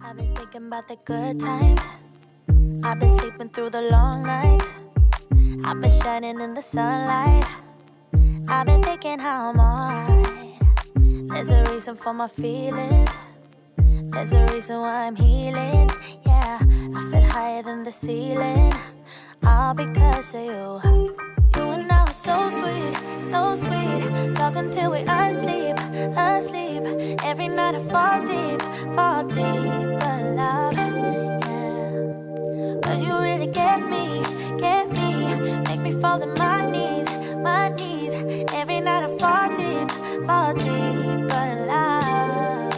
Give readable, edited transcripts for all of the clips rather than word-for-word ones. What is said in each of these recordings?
I've been thinking about the good times. I've been sleeping through the long nights. I've been shining in the sunlight. I've been thinking how I'm alright. There's a reason for my feelings. There's a reason why I'm healing. Yeah, I feel higher than the ceiling. All because of you. You and I were so sweet, so sweet. Talking till we asleep, asleep. Every night I fall deep, but love, yeah. Cause you really get me, make me fall to my knees, my knees. Every night I fall deep, but love,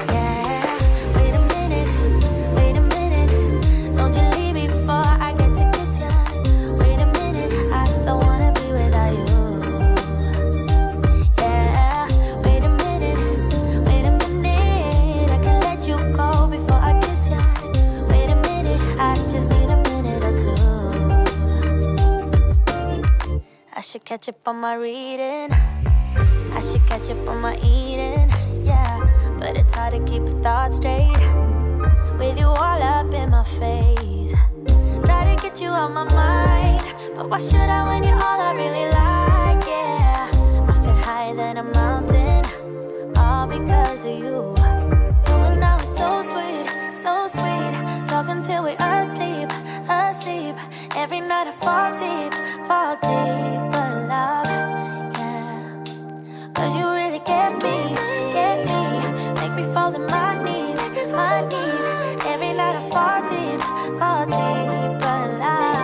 yeah. Wait a minute, don't you leave before I get to kiss ya. Wait a minute, I don't wanna be without you. Yeah, wait a minute, I can let you go before I kiss ya. Wait a minute, I just need a minute or two. I should catch up on my reading, I should catch up on my eating, yeah. But it's hard to keep your thoughts straight with you all up in my face. Try to get you out my mind, but why should I when you're all I really like, yeah. I feel higher than a mountain, all because of you. You and I were so sweet, so sweet. Talking till we asleep, asleep. Every night I fall deep, but love, yeah. Cause you really get me, make me fall to my knees, my knees. Every night I fall deep, but love.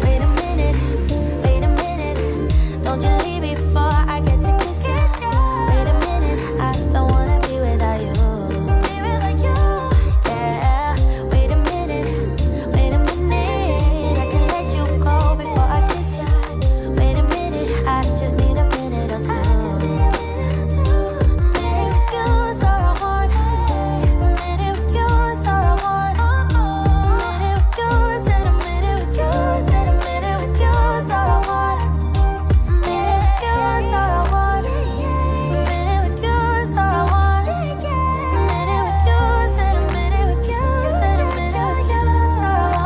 Wait a minute, don't you leave before I get to kiss you. Wait a minute, I don't wanna be without you. Yeah, wait a minute, I can let you go before I kiss you. Wait a minute, I just need a minute or two. Minute with you is all I want. Minute with you is all I want. Minute with you is a minute with you is a minute with you is all I want. Minute with you is all I want. Minute with you is all I want. Minute with you is a minute with you is a minute with you is all I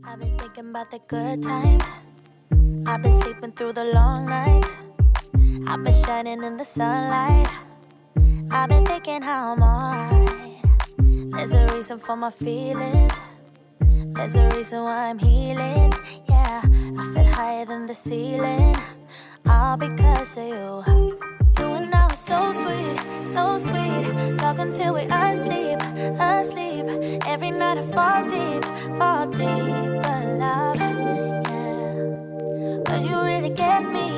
I've been thinking about the good times. I've been sleeping through the long nights. I've been shining in the sunlight. I've been thinking how I'm alright. There's a reason for my feelings. There's a reason why I'm healing. Yeah, I feel higher than the ceiling. All because of you. You and I were so sweet, so sweet. Talking till we asleep, asleep. Every night I fall deep, but love, yeah. Cause you really get me,